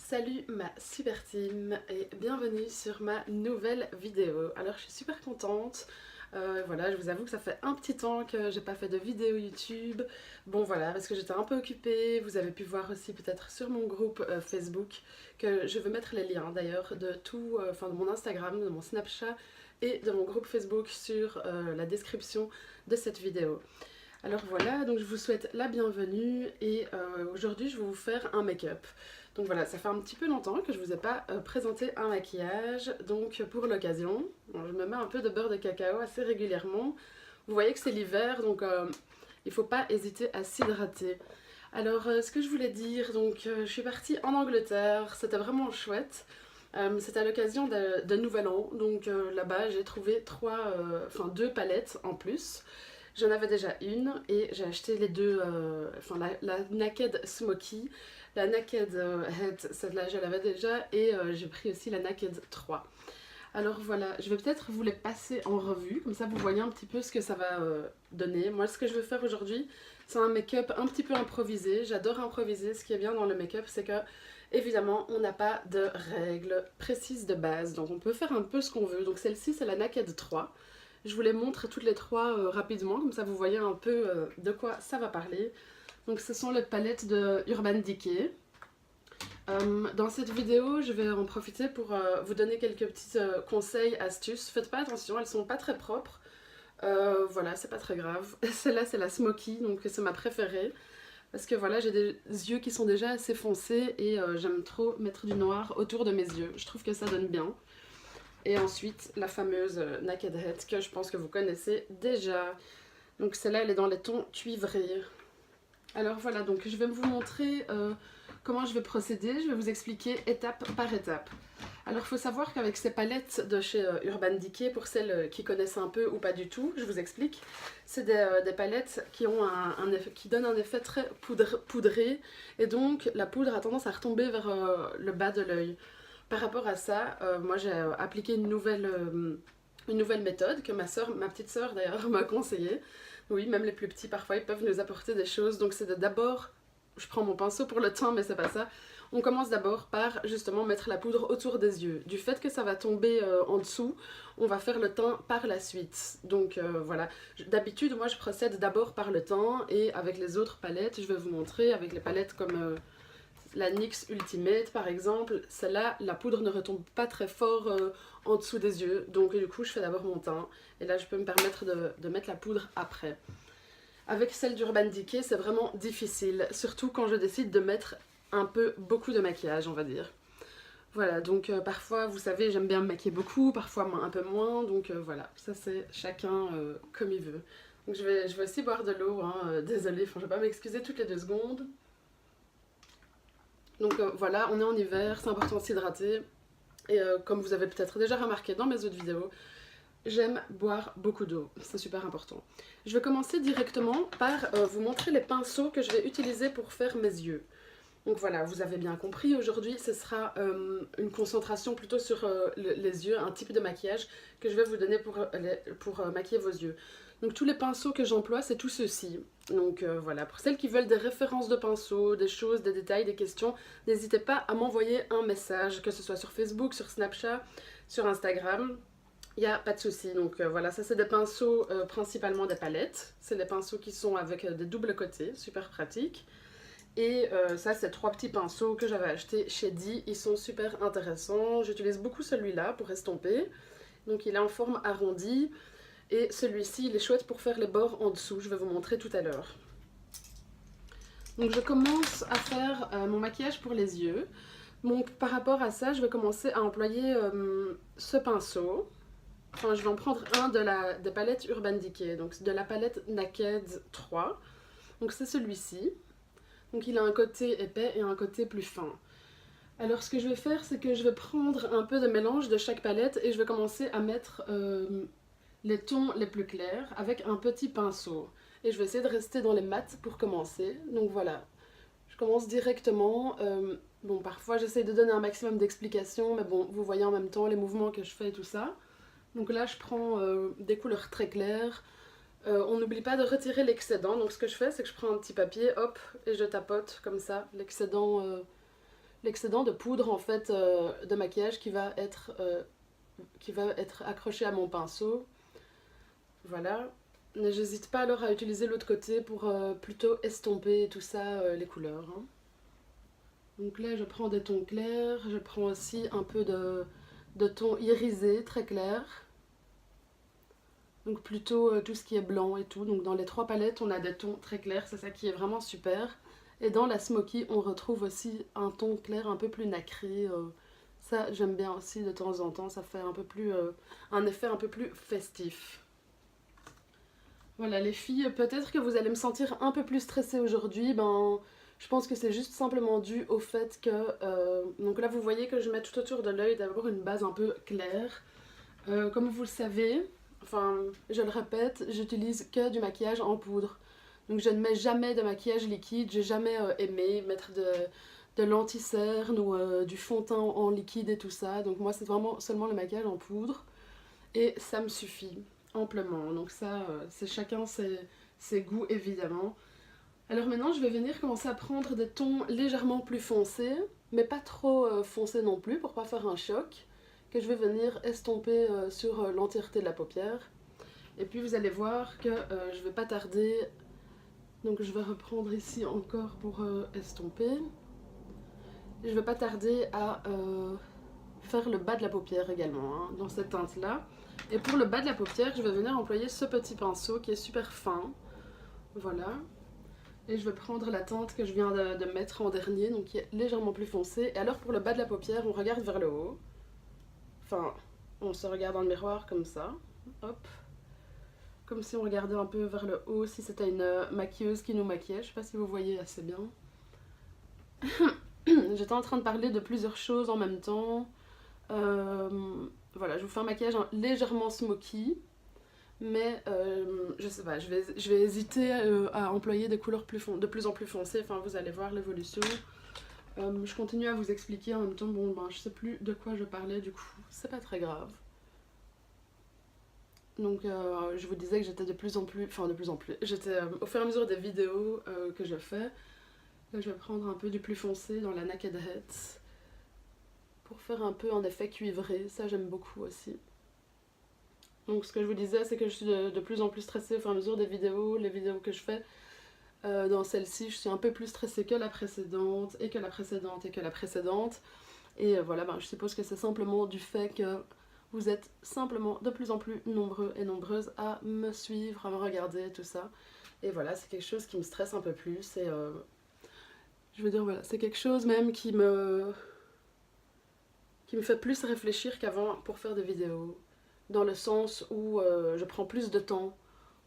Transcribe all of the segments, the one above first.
Salut ma super team et bienvenue sur ma nouvelle vidéo. Alors je suis super contente, voilà, je vous avoue que ça fait un petit temps que j'ai pas fait de vidéo YouTube. Bon voilà, parce que j'étais un peu occupée, vous avez pu voir aussi peut-être sur mon groupe Facebook que je veux mettre les liens d'ailleurs de tout, enfin de mon Instagram, de mon Snapchat et de mon groupe Facebook sur la description de cette vidéo. Alors voilà, donc je vous souhaite la bienvenue et aujourd'hui je vais vous faire un make-up. Donc voilà, ça fait un petit peu longtemps que je vous ai pas présenté un maquillage, donc pour l'occasion, je me mets un peu de beurre de cacao assez régulièrement. Vous voyez que c'est l'hiver, donc il faut pas hésiter à s'hydrater. Alors ce que je voulais dire, donc je suis partie en Angleterre, c'était vraiment chouette. C'était à l'occasion de Nouvel An, donc là-bas j'ai trouvé deux palettes en plus. J'en avais déjà une et j'ai acheté les deux, la Naked Smoky, la Naked Head, celle-là je l'avais déjà et j'ai pris aussi la Naked 3. Alors voilà, je vais peut-être vous les passer en revue, comme ça vous voyez un petit peu ce que ça va donner. Moi ce que je veux faire aujourd'hui, c'est un make-up un petit peu improvisé, j'adore improviser, ce qui est bien dans le make-up c'est que évidemment on n'a pas de règles précises de base, donc on peut faire un peu ce qu'on veut. Donc celle-ci c'est la Naked 3. Je vous les montre toutes les trois rapidement, comme ça vous voyez un peu de quoi ça va parler. Donc ce sont les palettes de Urban Decay. Dans cette vidéo, je vais en profiter pour vous donner quelques petits conseils, astuces. Faites pas attention, elles sont pas très propres. Voilà, c'est pas très grave. Celle-là, c'est la Smoky, donc c'est ma préférée. Parce que voilà, j'ai des yeux qui sont déjà assez foncés et j'aime trop mettre du noir autour de mes yeux. Je trouve que ça donne bien. Et ensuite, la fameuse Naked Head que je pense que vous connaissez déjà. Donc celle-là, elle est dans les tons cuivrés. Alors voilà, donc je vais vous montrer comment je vais procéder. Je vais vous expliquer étape par étape. Alors il faut savoir qu'avec ces palettes de chez Urban Decay, pour celles qui connaissent un peu ou pas du tout, je vous explique. C'est des palettes qui, ont qui donnent un effet très poudré. Et donc la poudre a tendance à retomber vers le bas de l'œil. Par rapport à ça, moi j'ai appliqué une nouvelle méthode que ma petite sœur d'ailleurs m'a conseillée. Oui, même les plus petits parfois ils peuvent nous apporter des choses. Donc c'est d'abord, je prends mon pinceau pour le teint mais c'est pas ça. On commence d'abord par justement mettre la poudre autour des yeux. Du fait que ça va tomber en dessous, on va faire le teint par la suite. Donc voilà, d'habitude moi je procède d'abord par le teint et avec les autres palettes, je vais vous montrer avec les palettes comme la NYX Ultimate par exemple, celle-là, la poudre ne retombe pas très fort en dessous des yeux. Donc du coup, je fais d'abord mon teint. Et là, je peux me permettre de mettre la poudre après. Avec celle d'Urban Decay, c'est vraiment difficile. Surtout quand je décide de mettre beaucoup de maquillage, on va dire. Voilà, donc parfois, vous savez, j'aime bien me maquiller beaucoup, parfois un peu moins. Donc voilà, ça c'est chacun comme il veut. Donc je vais aussi boire de l'eau, hein, désolée, je vais pas m'excuser toutes les 2 secondes. Donc voilà, on est en hiver, c'est important de s'hydrater. Et comme vous avez peut-être déjà remarqué dans mes autres vidéos, j'aime boire beaucoup d'eau, c'est super important. Je vais commencer directement par vous montrer les pinceaux que je vais utiliser pour faire mes yeux. Donc voilà, vous avez bien compris, aujourd'hui ce sera une concentration plutôt sur les yeux, un type de maquillage que je vais vous donner pour maquiller vos yeux. Donc tous les pinceaux que j'emploie, c'est tout ceci. Donc voilà, pour celles qui veulent des références de pinceaux, des choses, des détails, des questions, n'hésitez pas à m'envoyer un message, que ce soit sur Facebook, sur Snapchat, sur Instagram. Il n'y a pas de souci. Donc voilà, ça c'est des pinceaux, principalement des palettes. C'est des pinceaux qui sont avec des doubles côtés, super pratiques. Et ça, c'est 3 petits pinceaux que j'avais achetés chez Di. Ils sont super intéressants. J'utilise beaucoup celui-là pour estomper. Donc il est en forme arrondie. Et celui-ci, il est chouette pour faire les bords en dessous. Je vais vous montrer tout à l'heure. Donc je commence à faire mon maquillage pour les yeux. Donc par rapport à ça, je vais commencer à employer ce pinceau. Enfin, je vais en prendre un des palettes Urban Decay. Donc de la palette Naked 3. Donc c'est celui-ci. Donc il a un côté épais et un côté plus fin. Alors ce que je vais faire, c'est que je vais prendre un peu de mélange de chaque palette et je vais commencer à mettre les tons les plus clairs avec un petit pinceau. Et je vais essayer de rester dans les mats pour commencer. Donc voilà, je commence directement. Bon, parfois j'essaie de donner un maximum d'explications, mais bon, vous voyez en même temps les mouvements que je fais et tout ça. Donc là, je prends des couleurs très claires. On n'oublie pas de retirer l'excédent. Donc ce que je fais, c'est que je prends un petit papier, hop, et je tapote comme ça l'excédent l'excédent de poudre en fait de maquillage qui va être accroché à mon pinceau. Voilà. Mais j'hésite pas alors à utiliser l'autre côté pour plutôt estomper tout ça, les couleurs. Hein. Donc là, je prends des tons clairs, je prends aussi un peu de tons irisés, très clairs. Donc plutôt tout ce qui est blanc et tout. Donc dans les 3 palettes, on a des tons très clairs, c'est ça qui est vraiment super. Et dans la Smoky, on retrouve aussi un ton clair un peu plus nacré. Ça, j'aime bien aussi de temps en temps, ça fait un peu plus, un effet un peu plus festif. Voilà les filles, peut-être que vous allez me sentir un peu plus stressée aujourd'hui, ben je pense que c'est juste simplement dû au fait que, donc là vous voyez que je mets tout autour de l'œil d'abord une base un peu claire. Comme vous le savez, enfin je le répète, j'utilise que du maquillage en poudre. Donc je ne mets jamais de maquillage liquide, j'ai jamais aimé mettre de l'anti-cerne ou du fond de teint en liquide et tout ça. Donc moi c'est vraiment seulement le maquillage en poudre et ça me suffit amplement. Donc ça, c'est chacun ses goûts évidemment. Alors maintenant, je vais venir commencer à prendre des tons légèrement plus foncés, mais pas trop foncés non plus pour pas faire un choc, que je vais venir estomper sur l'entièreté de la paupière. Et puis vous allez voir que je vais pas tarder. Donc je vais reprendre ici encore pour estomper. Je vais pas tarder à faire le bas de la paupière également, hein, dans cette teinte-là. Et pour le bas de la paupière, je vais venir employer ce petit pinceau qui est super fin. Voilà. Et je vais prendre la teinte que je viens de mettre en dernier, donc qui est légèrement plus foncée. Et alors pour le bas de la paupière, on regarde vers le haut. Enfin, on se regarde dans le miroir comme ça. Hop. Comme si on regardait un peu vers le haut, si c'était une maquilleuse qui nous maquillait. Je sais pas si vous voyez assez bien. J'étais en train de parler de plusieurs choses en même temps. Voilà, je vous fais un maquillage légèrement smoky. Mais je sais pas, je vais hésiter à employer des couleurs de plus en plus foncées. Enfin, vous allez voir l'évolution. Je continue à vous expliquer en même temps. Bon, ben, je sais plus de quoi je parlais du coup. C'est pas très grave. Donc, je vous disais que j'étais de plus en plus. Enfin, de plus en plus. J'étais au fur et à mesure des vidéos que je fais. Là, je vais prendre un peu du plus foncé dans la Naked Heads pour faire un peu un effet cuivré. Ça, j'aime beaucoup aussi. Donc ce que je vous disais, c'est que je suis de plus en plus stressée au fur et à mesure des vidéos, les vidéos que je fais. Dans celle-ci, je suis un peu plus stressée que la précédente, et que la précédente, et que la précédente. Et voilà, ben, je suppose que c'est simplement du fait que vous êtes simplement de plus en plus nombreux et nombreuses à me suivre, à me regarder, tout ça. Et voilà, c'est quelque chose qui me stresse un peu plus. Et je veux dire, voilà, c'est quelque chose même qui me fait plus réfléchir qu'avant pour faire des vidéos. Dans le sens où je prends plus de temps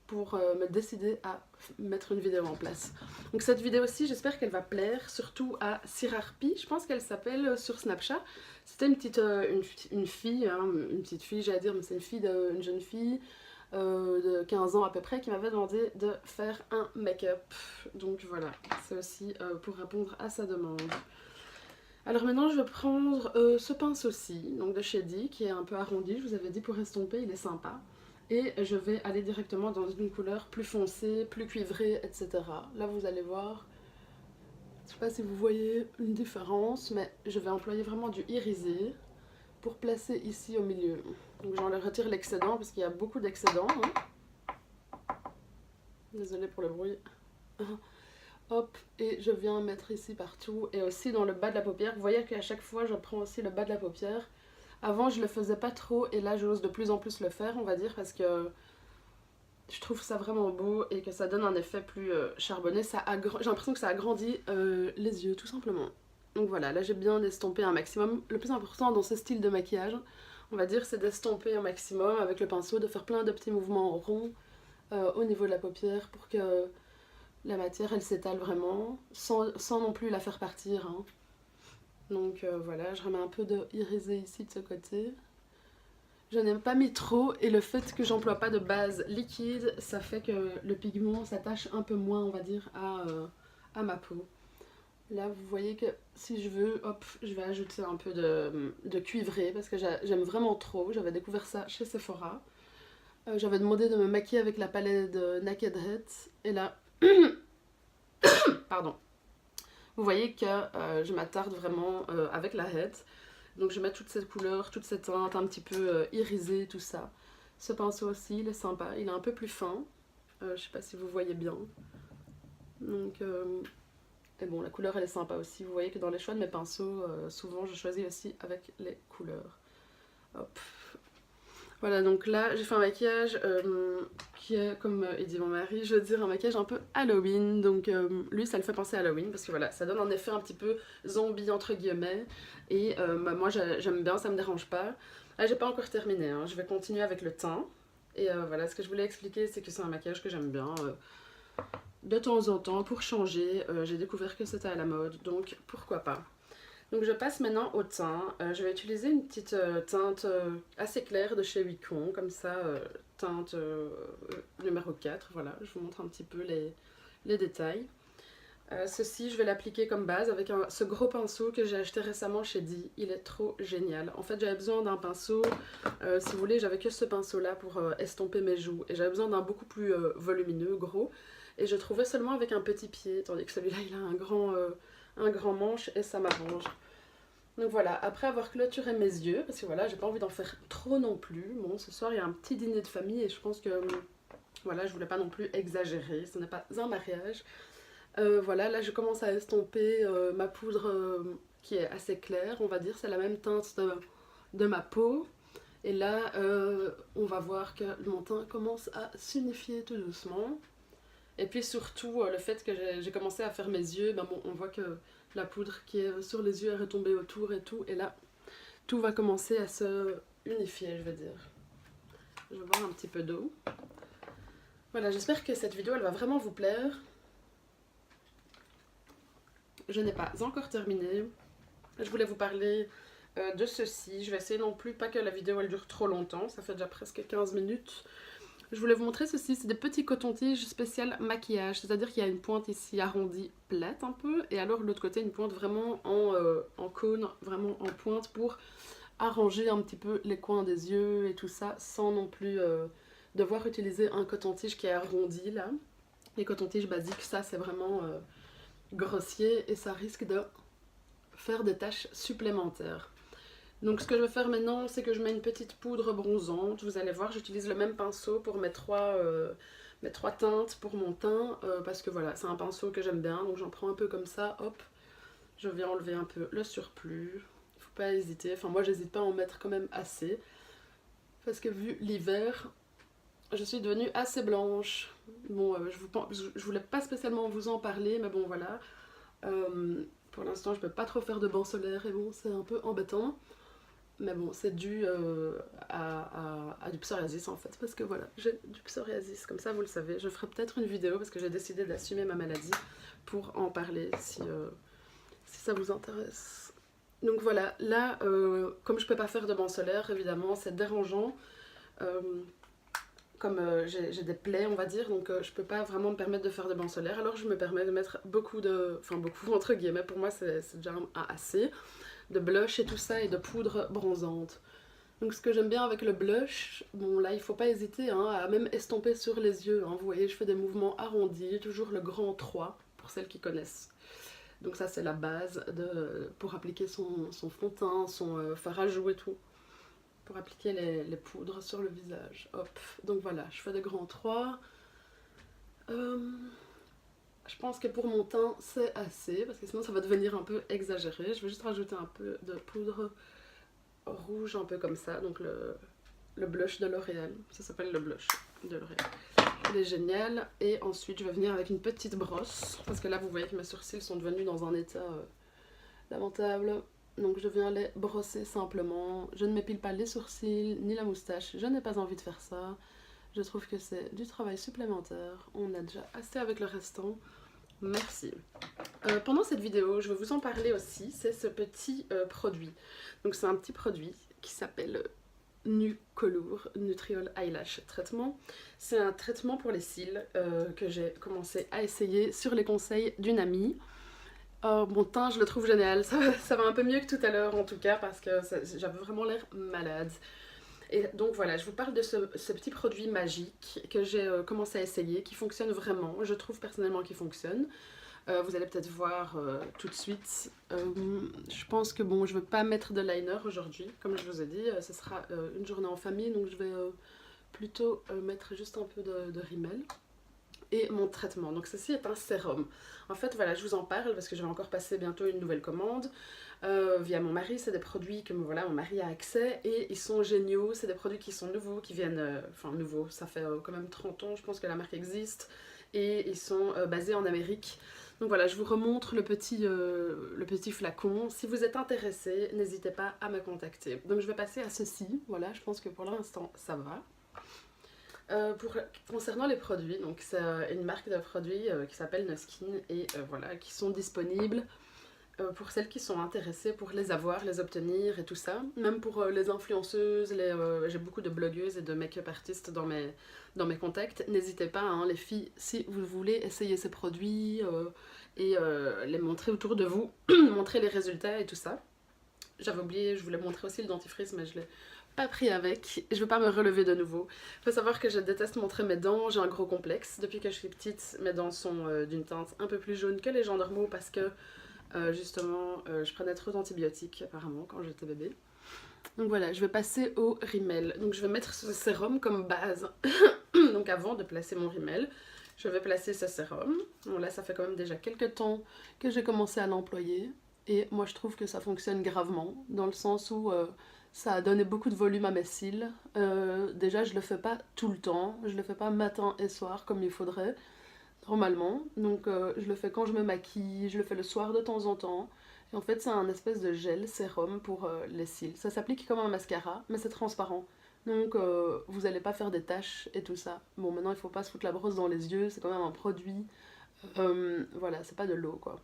pour me décider à mettre une vidéo en place. Donc cette vidéo-ci, j'espère qu'elle va plaire, surtout à Sirarpi, je pense qu'elle s'appelle sur Snapchat. C'était une fille, hein, une petite fille j'allais dire, mais c'est une jeune fille de 15 ans à peu près qui m'avait demandé de faire un make-up. Donc voilà, c'est aussi pour répondre à sa demande. Alors maintenant je vais prendre ce pinceau-ci, donc de chez Di, qui est un peu arrondi, je vous avais dit pour estomper, il est sympa. Et je vais aller directement dans une couleur plus foncée, plus cuivrée, etc. Là vous allez voir, je ne sais pas si vous voyez une différence, mais je vais employer vraiment du irisé pour placer ici au milieu. Donc j'en retire l'excédent parce qu'il y a beaucoup d'excédent. Hein. Désolée pour le bruit. Hop, et je viens mettre ici partout, et aussi dans le bas de la paupière. Vous voyez qu'à chaque fois, je prends aussi le bas de la paupière. Avant, je le faisais pas trop, et là, j'ose de plus en plus le faire, on va dire, parce que je trouve ça vraiment beau, et que ça donne un effet plus charbonné. J'ai l'impression que ça agrandit les yeux, tout simplement. Donc voilà, là, j'ai bien estompé un maximum. Le plus important dans ce style de maquillage, on va dire, c'est d'estomper un maximum avec le pinceau, de faire plein de petits mouvements ronds au niveau de la paupière pour que la matière elle s'étale vraiment sans non plus la faire partir. Hein. Donc voilà, je remets un peu de irisé ici de ce côté. Je n'ai pas mis trop et le fait que j'emploie pas de base liquide, ça fait que le pigment s'attache un peu moins, on va dire, à ma peau. Là, vous voyez que si je veux, hop, je vais ajouter un peu de cuivré parce que j'aime vraiment trop. J'avais découvert ça chez Sephora. J'avais demandé de me maquiller avec la palette de Naked Heads et là... Pardon. vous voyez que je m'attarde vraiment avec la head. Donc je mets toute cette couleur, toute cette teinte un petit peu irisée, tout ça. Ce pinceau aussi, il est sympa, il est un peu plus fin. Je sais pas si vous voyez bien. Donc, et bon, la couleur elle est sympa aussi. Vous voyez que dans les choix de mes pinceaux, souvent je choisis aussi avec les couleurs. Hop. Voilà, donc là j'ai fait un maquillage qui est, comme il dit mon mari, je veux dire un maquillage un peu Halloween. Donc lui ça le fait penser à Halloween parce que voilà, ça donne un effet un petit peu zombie entre guillemets. Et bah, moi j'aime bien, ça me dérange pas. Là j'ai pas encore terminé, hein. Je vais continuer avec le teint. Et voilà, ce que je voulais expliquer c'est que c'est un maquillage que j'aime bien. De temps en temps pour changer, j'ai découvert que c'était à la mode, donc pourquoi pas. Donc je passe maintenant au teint. Je vais utiliser une petite teinte assez claire de chez Wicon, comme ça, teinte numéro 4, voilà, je vous montre un petit peu les détails. Ceci, je vais l'appliquer comme base avec ce gros pinceau que j'ai acheté récemment chez Di. Il est trop génial. En fait, j'avais besoin d'un pinceau, si vous voulez, j'avais que ce pinceau-là pour estomper mes joues. Et j'avais besoin d'un beaucoup plus volumineux, gros. Et je trouvais seulement avec un petit pied, tandis que celui-là, il a un grand manche et ça m'arrange. Donc voilà, après avoir clôturé mes yeux, parce que voilà, j'ai pas envie d'en faire trop non plus. Bon, ce soir, il y a un petit dîner de famille et je pense que, voilà, je voulais pas non plus exagérer. Ce n'est pas un mariage. Voilà, là je commence à estomper ma poudre qui est assez claire, on va dire, c'est la même teinte de ma peau. Et là, on va voir que mon teint commence à s'unifier tout doucement. Et puis surtout, le fait que j'ai commencé à faire mes yeux, ben bon, on voit que la poudre qui est sur les yeux est retombée autour et tout. Et là, tout va commencer à se unifier, je veux dire. Je vais boire un petit peu d'eau. Voilà, j'espère que cette vidéo, elle va vraiment vous plaire. Je n'ai pas encore terminé. Je voulais vous parler de ceci. Je vais essayer non plus, pas que la vidéo elle dure trop longtemps. Ça fait déjà presque 15 minutes. Je voulais vous montrer ceci. C'est des petits cotons-tiges spécial maquillage. C'est-à-dire qu'il y a une pointe ici arrondie, plate un peu. Et alors de l'autre côté, une pointe vraiment en cône, vraiment en pointe pour arranger un petit peu les coins des yeux et tout ça. Sans non plus devoir utiliser un coton-tige qui est arrondi là. Les cotons-tiges basiques, ça c'est vraiment... grossier et ça risque de faire des taches supplémentaires. Donc ce que je vais faire maintenant, c'est que je mets une petite poudre bronzante. Vous allez voir, j'utilise le même pinceau pour mes trois teintes pour mon teint parce que voilà, c'est un pinceau que j'aime bien. Donc j'en prends un peu comme ça, hop. Je viens enlever un peu le surplus. Il faut pas hésiter. Enfin moi, j'hésite pas à en mettre quand même assez parce que vu l'hiver, je suis devenue assez blanche. Bon, je voulais pas spécialement vous en parler, mais bon voilà. Pour l'instant, je peux pas trop faire de bain solaire et bon, c'est un peu embêtant. Mais bon, c'est dû à du psoriasis en fait, parce que voilà, j'ai du psoriasis, comme ça vous le savez. Je ferai peut-être une vidéo parce que j'ai décidé d'assumer ma maladie pour en parler si ça vous intéresse. Donc voilà, là, comme je peux pas faire de bain solaire, évidemment, c'est dérangeant. Comme j'ai des plaies on va dire, donc je peux pas vraiment me permettre de faire de bain solaire, alors je me permets de mettre beaucoup entre guillemets, pour moi c'est déjà assez, de blush et tout ça et de poudre bronzante. Donc ce que j'aime bien avec le blush, bon là il faut pas hésiter hein, à même estomper sur les yeux, hein. Vous voyez je fais des mouvements arrondis, toujours le grand 3 pour celles qui connaissent. Donc ça c'est la base pour appliquer son fond de teint, son fard à joues et tout. Pour appliquer les poudres sur le visage. Hop, donc voilà, je fais des grands 3. Je pense que pour mon teint, c'est assez, parce que sinon ça va devenir un peu exagéré. Je vais juste rajouter un peu de poudre rouge, un peu comme ça. Donc le blush de L'Oréal, ça s'appelle le blush de L'Oréal. Il est génial. Et ensuite, je vais venir avec une petite brosse, parce que là, vous voyez que mes sourcils sont devenus dans un état lamentable. Donc je viens les brosser simplement. Je ne m'épile pas les sourcils ni la moustache. Je n'ai pas envie de faire ça. Je trouve que c'est du travail supplémentaire. On a déjà assez avec le restant. Merci. Pendant cette vidéo, je vais vous en parler aussi. C'est ce petit produit. Donc c'est un petit produit qui s'appelle Nucolour Nutriol Eyelash Traitement. C'est un traitement pour les cils que j'ai commencé à essayer sur les conseils d'une amie. Mon teint, je le trouve génial. Ça va un peu mieux que tout à l'heure en tout cas parce que j'avais vraiment l'air malade. Et donc voilà, je vous parle de ce petit produit magique que j'ai commencé à essayer, qui fonctionne vraiment. Je trouve personnellement qu'il fonctionne. Vous allez peut-être voir tout de suite. Je pense que bon, je ne veux pas mettre de liner aujourd'hui, comme je vous ai dit. Ce sera une journée en famille, donc je vais plutôt mettre juste un peu de rímel. Et mon traitement, donc ceci est un sérum. En fait voilà, je vous en parle parce que je vais encore passer bientôt une nouvelle commande via mon mari. C'est des produits que voilà, mon mari a accès et ils sont géniaux. C'est des produits qui sont nouveaux, qui viennent, enfin nouveaux, ça fait quand même 30 ans je pense que la marque existe. Et ils sont basés en Amérique. Donc voilà, je vous remontre le petit flacon. Si vous êtes intéressé, n'hésitez pas à me contacter. Donc je vais passer à ceci, voilà, je pense que pour l'instant ça va. Concernant les produits, donc c'est une marque de produits qui s'appelle Nuskin et voilà, qui sont disponibles pour celles qui sont intéressées pour les avoir, les obtenir et tout ça. Même pour les influenceuses, j'ai beaucoup de blogueuses et de make-up artistes dans mes contacts. N'hésitez pas, hein, les filles, si vous voulez essayer ces produits et les montrer autour de vous, montrer les résultats et tout ça. J'avais oublié, je voulais montrer aussi le dentifrice, mais je l'ai pas pris avec. Je veux pas me relever de nouveau. Faut savoir que je déteste montrer mes dents, j'ai un gros complexe. Depuis que je suis petite, mes dents sont d'une teinte un peu plus jaune que les gens normaux parce que justement je prenais trop d'antibiotiques apparemment quand j'étais bébé. Donc voilà, je vais passer au rímel. Donc je vais mettre ce sérum comme base. Donc avant de placer mon rímel, je vais placer ce sérum. Bon là ça fait quand même déjà quelques temps que j'ai commencé à l'employer. Et moi je trouve que ça fonctionne gravement, dans le sens où ça a donné beaucoup de volume à mes cils. Déjà je le fais pas tout le temps, je le fais pas matin et soir comme il faudrait, normalement. Donc je le fais quand je me maquille, je le fais le soir de temps en temps. Et en fait c'est un espèce de gel sérum pour les cils. Ça s'applique comme un mascara, mais c'est transparent. Donc vous allez pas faire des taches et tout ça. Bon maintenant il faut pas se foutre la brosse dans les yeux, c'est quand même un produit. Voilà, c'est pas de l'eau quoi.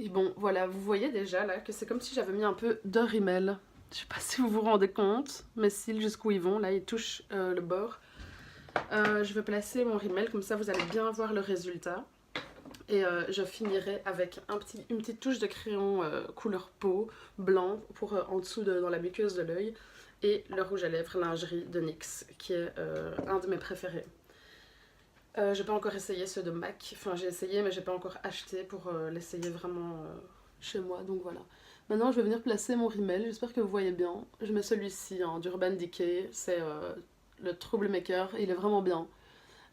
Et bon, voilà, vous voyez déjà là que c'est comme si j'avais mis un peu de rímel. Je sais pas si vous vous rendez compte, mes cils jusqu'où ils vont, là ils touchent le bord. Je vais placer mon rímel, comme ça vous allez bien voir le résultat. Et je finirai avec une petite touche de crayon couleur peau, blanc, pour en dessous dans la muqueuse de l'œil. Et le rouge à lèvres lingerie de NYX, qui est un de mes préférés. J'ai pas encore essayé ceux de MAC, enfin j'ai essayé mais j'ai pas encore acheté pour l'essayer vraiment chez moi, donc voilà. Maintenant je vais venir placer mon rímel, j'espère que vous voyez bien. Je mets celui-ci hein, d'Urban Decay, c'est le Troublemaker, il est vraiment bien.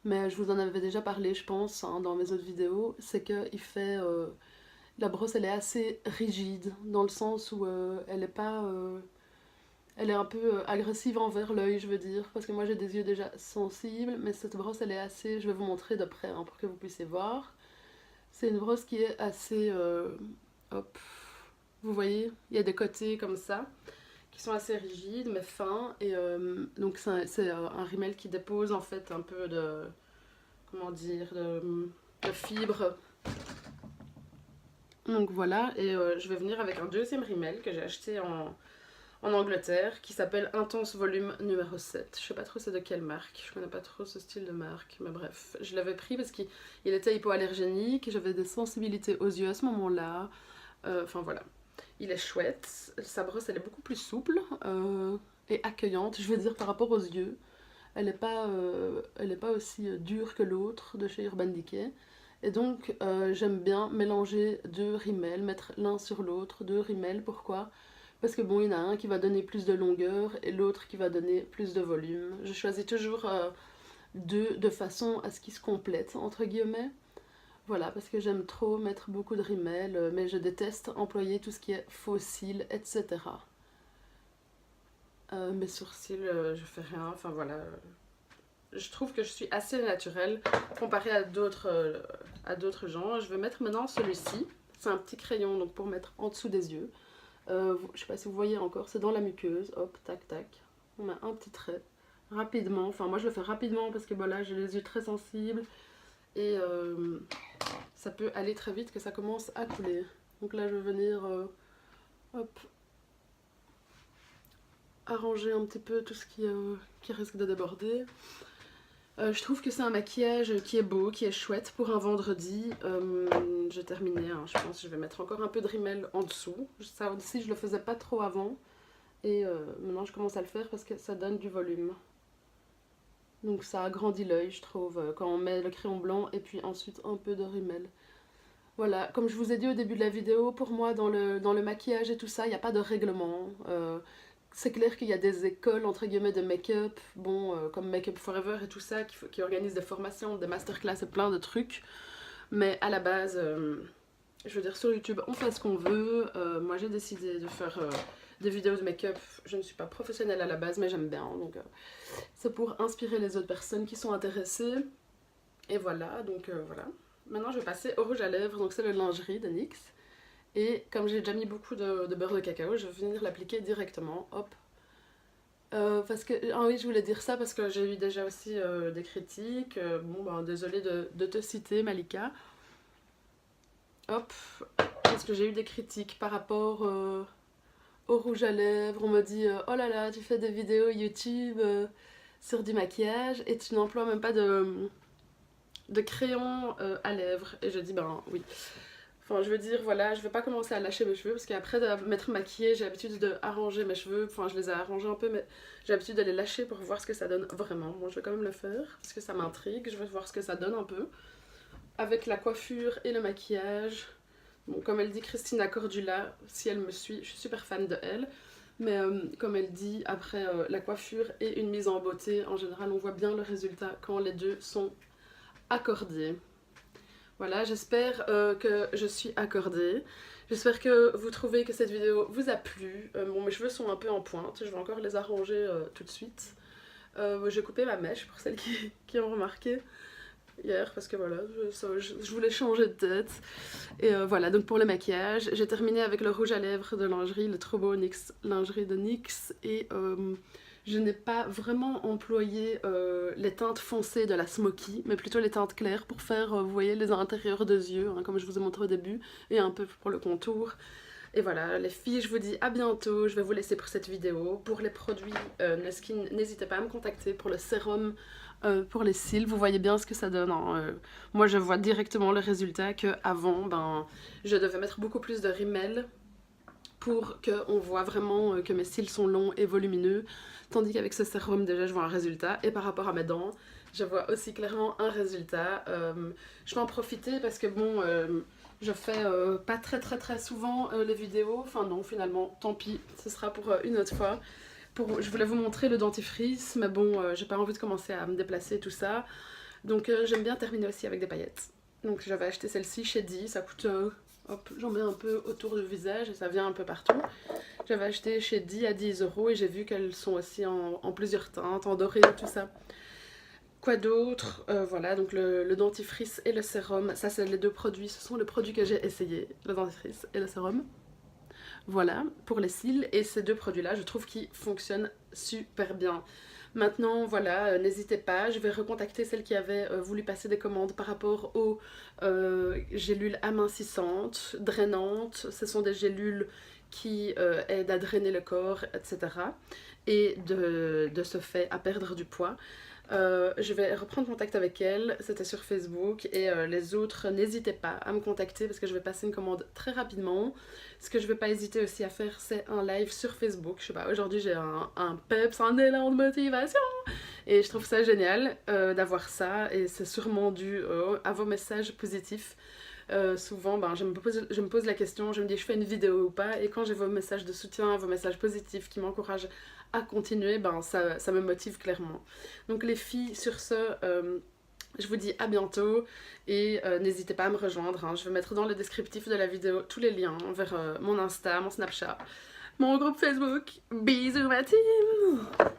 Mais je vous en avais déjà parlé je pense hein, dans mes autres vidéos, c'est que il fait... la brosse elle est assez rigide, dans le sens où elle est pas... elle est un peu agressive envers l'œil, je veux dire, parce que moi j'ai des yeux déjà sensibles, mais cette brosse elle est assez, je vais vous montrer de près hein, pour que vous puissiez voir. C'est une brosse qui est assez, hop, vous voyez, il y a des côtés comme ça, qui sont assez rigides mais fins, et donc c'est un rímel qui dépose en fait un peu de, comment dire, de fibres. Donc voilà, et je vais venir avec un deuxième rímel que j'ai acheté en Angleterre, qui s'appelle Intense Volume numéro 7. Je sais pas trop c'est de quelle marque, je connais pas trop ce style de marque, mais bref, je l'avais pris parce qu'il était hypoallergénique, j'avais des sensibilités aux yeux à ce moment-là, enfin voilà. Il est chouette, sa brosse elle est beaucoup plus souple et accueillante, je veux dire par rapport aux yeux. Elle est pas aussi dure que l'autre de chez Urban Decay. Et donc j'aime bien mélanger deux rímels, mettre l'un sur l'autre, deux rímels, pourquoi ? Parce que bon, il y en a un qui va donner plus de longueur et l'autre qui va donner plus de volume. Je choisis toujours deux de façon à ce qu'ils se complètent, entre guillemets. Voilà, parce que j'aime trop mettre beaucoup de rímel, mais je déteste employer tout ce qui est faux cils, etc. Mes sourcils, je fais rien, enfin voilà. Je trouve que je suis assez naturelle comparée à d'autres gens. Je vais mettre maintenant celui-ci. C'est un petit crayon donc pour mettre en dessous des yeux. Je sais pas si vous voyez encore, c'est dans la muqueuse, hop, tac, tac. On met un petit trait, rapidement, enfin moi je le fais rapidement parce que voilà, j'ai les yeux très sensibles et ça peut aller très vite que ça commence à couler. Donc là je vais venir, hop, arranger un petit peu tout ce qui risque de déborder. Je trouve que c'est un maquillage qui est beau, qui est chouette pour un vendredi. J'ai terminé, hein, je pense que je vais mettre encore un peu de rímel en dessous. Ça aussi je le faisais pas trop avant. Et maintenant je commence à le faire parce que ça donne du volume. Donc ça agrandit l'œil je trouve, quand on met le crayon blanc et puis ensuite un peu de rímel. Voilà, comme je vous ai dit au début de la vidéo, pour moi, dans le maquillage et tout ça, il n'y a pas de règlement. C'est clair qu'il y a des écoles, entre guillemets, de make-up, bon, comme Make Up Forever et tout ça, qui organisent des formations, des masterclass et plein de trucs. Mais à la base, je veux dire, sur YouTube, on fait ce qu'on veut. Moi, j'ai décidé de faire des vidéos de make-up. Je ne suis pas professionnelle à la base, mais j'aime bien. Donc, c'est pour inspirer les autres personnes qui sont intéressées. Et voilà, donc voilà. Maintenant, je vais passer au rouge à lèvres. Donc, c'est le lingerie de NYX. Et comme j'ai déjà mis beaucoup de beurre de cacao, je vais venir l'appliquer directement. Hop. Parce que, ah oui, je voulais dire ça parce que j'ai eu déjà aussi des critiques. Bon, ben, désolée de te citer, Malika. Hop. Parce que j'ai eu des critiques par rapport au rouge à lèvres. On me dit oh là là, tu fais des vidéos YouTube sur du maquillage et tu n'emploies même pas de crayon à lèvres. Et je dis ben oui. Enfin, je veux dire, voilà, je vais pas commencer à lâcher mes cheveux parce qu'après de m'être maquillée, j'ai l'habitude d'arranger mes cheveux. Enfin, je les ai arrangés un peu, mais j'ai l'habitude de les lâcher pour voir ce que ça donne vraiment. Bon, je vais quand même le faire parce que ça m'intrigue. Je vais voir ce que ça donne un peu. Avec la coiffure et le maquillage. Bon, comme elle dit Christina Cordula, si elle me suit, je suis super fan de elle. Mais comme elle dit, après la coiffure et une mise en beauté, en général, on voit bien le résultat quand les deux sont accordés. Voilà, j'espère que je suis accordée. J'espère que vous trouvez que cette vidéo vous a plu. Bon, mes cheveux sont un peu en pointe, je vais encore les arranger tout de suite. J'ai coupé ma mèche pour celles qui ont remarqué hier parce que voilà, je voulais changer de tête. Et voilà, donc pour le maquillage, j'ai terminé avec le rouge à lèvres de lingerie, le trop beau NYX lingerie de NYX. Et je n'ai pas vraiment employé les teintes foncées de la Smoky, mais plutôt les teintes claires pour faire, vous voyez, les intérieurs des yeux, hein, comme je vous ai montré au début, et un peu pour le contour. Et voilà, les filles, je vous dis à bientôt. Je vais vous laisser pour cette vidéo. Pour les produits Neskin, n'hésitez pas à me contacter pour le sérum pour les cils. Vous voyez bien ce que ça donne. Hein. Moi, je vois directement le résultat qu'avant, ben, je devais mettre beaucoup plus de rímel pour qu'on voit vraiment que mes cils sont longs et volumineux. Tandis qu'avec ce sérum, déjà, je vois un résultat. Et par rapport à mes dents, je vois aussi clairement un résultat. Je vais en profiter parce que bon... je fais pas très souvent les vidéos, enfin non finalement, tant pis, ce sera pour une autre fois. Je voulais vous montrer le dentifrice, mais bon, j'ai pas envie de commencer à me déplacer tout ça. Donc j'aime bien terminer aussi avec des paillettes. Donc j'avais acheté celle-ci chez Di, ça coûte, hop, j'en mets un peu autour du visage et ça vient un peu partout. J'avais acheté chez Di à 10 € et j'ai vu qu'elles sont aussi en plusieurs teintes, en doré et tout ça. Quoi d'autre voilà, donc le dentifrice et le sérum, ça c'est les deux produits, ce sont les produits que j'ai essayés, le dentifrice et le sérum. Voilà, pour les cils, et ces deux produits-là, je trouve qu'ils fonctionnent super bien. Maintenant, voilà, n'hésitez pas, je vais recontacter celles qui avaient voulu passer des commandes par rapport aux gélules amincissantes, drainantes. Ce sont des gélules qui aident à drainer le corps, etc. Et de ce fait à perdre du poids. Je vais reprendre contact avec elle, c'était sur Facebook, et les autres, n'hésitez pas à me contacter parce que je vais passer une commande très rapidement. Ce que je vais pas hésiter aussi à faire, c'est un live sur Facebook. Je sais pas, aujourd'hui j'ai un peps, un élan de motivation, et je trouve ça génial d'avoir ça, et c'est sûrement dû à vos messages positifs. Souvent ben, je me pose la question, je me dis je fais une vidéo ou pas, et quand j'ai vos messages de soutien, vos messages positifs qui m'encouragent à continuer, ben, ça me motive clairement. Donc les filles, sur ce, je vous dis à bientôt, et n'hésitez pas à me rejoindre, hein. Je vais mettre dans le descriptif de la vidéo tous les liens vers mon Insta, mon Snapchat, mon groupe Facebook. Bisous ma team!